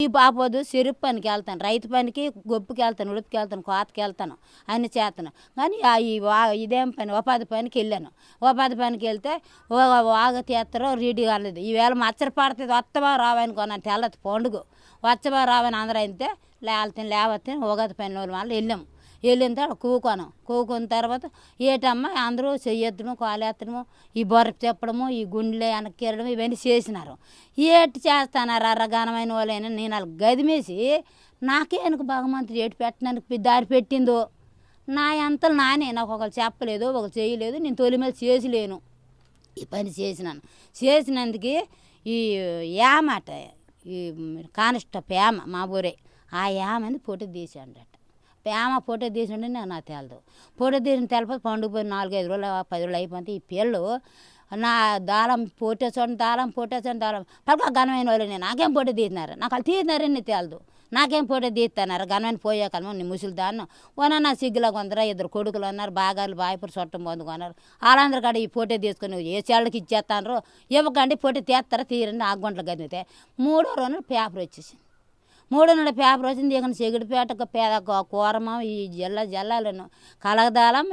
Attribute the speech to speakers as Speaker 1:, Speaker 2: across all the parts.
Speaker 1: ఈ బాపోదు చెరుపు పనికి వెళ్తాను, రైతు పనికి, గొప్పుకి వెళ్తాను, ఉడుపుకి వెళ్తాను, కోతకి వెళ్తాను, అన్ని చేస్తాను. కానీ ఇదేం పని ఉపాధి పనికి వెళ్ళాను. ఉపాధి పనికి వెళ్తే వాగ తీస్తారో రీడి కాలేదు. ఈవేళ మచ్చర పడుతుంది, వత్తబా రావనుకున్నాను. తెల్లది పండుగ వచ్చబా రావని అందరూ అయితే లేవతే ఉగాది పని వాళ్ళు వెళ్ళాము. వెళ్ళిన తర్వాత కూకున్న తర్వాత ఏటమ్మా అందరూ చెయ్యెత్తడము, కాలేత్తడము, ఈ బొర్ర చెప్పడము, ఈ గుండెలు వెనక్కిరడం ఇవన్నీ చేసినారు. ఏటి చేస్తానారా ఘనమైన వాళ్ళైనా నేను వాళ్ళకి గదిమేసి నాకే వెనక భగవంతుడు ఏటు పెట్టడానికి దారి పెట్టిందో. నా అంతలు నానే, నాకు ఒకరు చెప్పలేదు, ఒకరు చేయలేదు, నేను తొలి మీద చేసిలేను. ఈ పని చేసినందుకు ఈ ఏమాట ఈ కానిస్టేబుల్ మా ఊరే ఆ ఏమని ఫోటో తీసాడట. ఫోటో తీసిండే నాకు తెలదు. ఫోటో తీసిన తెలపదు. పండుగ పోయి 4-5 రోజులు 10 రోజులు అయిపోతే ఈ పిల్లలు నా దాళం దాళం పలక ఘనమైన వాళ్ళు నేను నాకేం ఫోటో తీసినారు, నాకు వాళ్ళు తీసినారని తెలదు. నాకేం ఫోటో తీస్తున్నారు ఘనమైన పోయాకను నీ ముసలి దాన్ని నా సిగ్గులా కొందరా 2 కొడుకులు అన్నారు, బాగారు బాయిపూర్ చుట్టం పొందుకున్నారు. వాళ్ళందరూ కాడ ఈ ఫోటో తీసుకొని ఏ చెళ్ళకి ఇచ్చేస్తాను ఇవ్వకండి, ఫోటో తీస్తారా తీరండి. ఆ గంటలు గదితే 3వ రోజు పేపర్ వచ్చేసింది. 3వ నాడు పేపర్ వచ్చింది. ఇక చెగిడిపేట పేద కూరమ ఈ జిల్లాలను కలగదాలం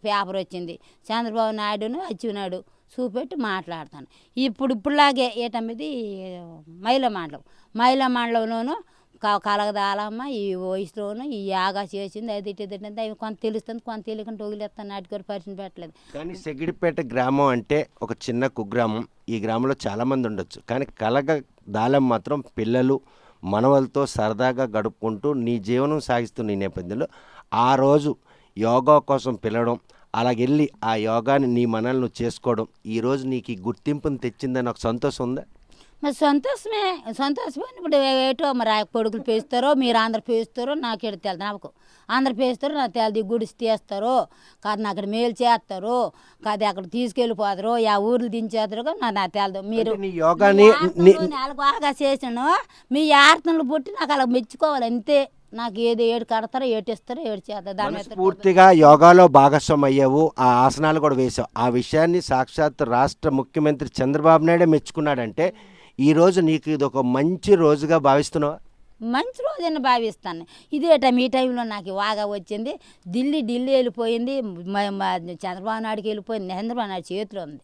Speaker 1: పేపర్ వచ్చింది. చంద్రబాబు నాయుడును అచ్చినాడు చూపెట్టి మాట్లాడతాను. ఇప్పుడులాగే ఏటమ్మది మహిళా మండలంలోనూ కలగదాలమ్మ ఈ వయసులోను ఈ యాగా చేసింది. అది ఇటుంటే అవి కొంత తెలుస్తుంది, కొంత తెలియకుండా వదిలేస్తాను. నాటికి పరిచయం పెట్టలేదు.
Speaker 2: కానీ సెగిడిపేట గ్రామం అంటే ఒక చిన్న కుగ్రామం. ఈ గ్రామంలో చాలామంది ఉండొచ్చు, కానీ కలగదాలం మాత్రం పిల్లలు మనవలతో సరదాగా గడుపుకుంటూ నీ జీవనం సాగిస్తున్న ఈ నేపథ్యంలో ఆ రోజు యోగా కోసం పిలవడం, అలాగెళ్ళి ఆ యోగాని నీ మనల్ని నువ్వు చేసుకోవడం ఈరోజు నీకు ఈ గుర్తింపుని తెచ్చిందని ఒక సంతోషం ఉందా?
Speaker 1: మరి సంతోషమే. ఇప్పుడు ఏటో మరి కొడుకులు పేస్తారో మీరు అందరు పేస్తారో నాకు ఎడ తెలదు. నాకు అందరు పేస్తారో నాకు తెలదు. ఈ గుడిసి తీస్తారో కాదు, అక్కడ మేలు చేస్తారో కాదు, అక్కడ తీసుకెళ్ళిపోతారో ఆ ఊర్లు దించేస్తారో నాకు తెలదు. మీరు బాగా చేసాను, మీ ఆర్తనలు పుట్టి నాకు అలా మెచ్చుకోవాలి అంతే. నాకు ఏది ఏడు కడతారో ఏటిస్తారో ఏడు చేస్తారు. దాని
Speaker 2: పూర్తిగా యోగాలో భాగస్వామి అయ్యావు, ఆ ఆసనాలు కూడా వేసావు. ఆ విషయాన్ని సాక్షాత్ రాష్ట్ర ముఖ్యమంత్రి చంద్రబాబు నాయుడే మెచ్చుకున్నాడంటే ఈరోజు నీకు ఇది ఒక మంచి రోజుగా భావిస్తున్నావా?
Speaker 1: మంచి రోజుని భావిస్తాను. మీ టైంలో నాకు వాగా వచ్చింది. ఢిల్లీ వెళ్ళిపోయింది, చంద్రబాబు నాయుడుకి వెళ్ళిపోయింది. చంద్రబాబు నాయుడు చేతిలో ఉంది.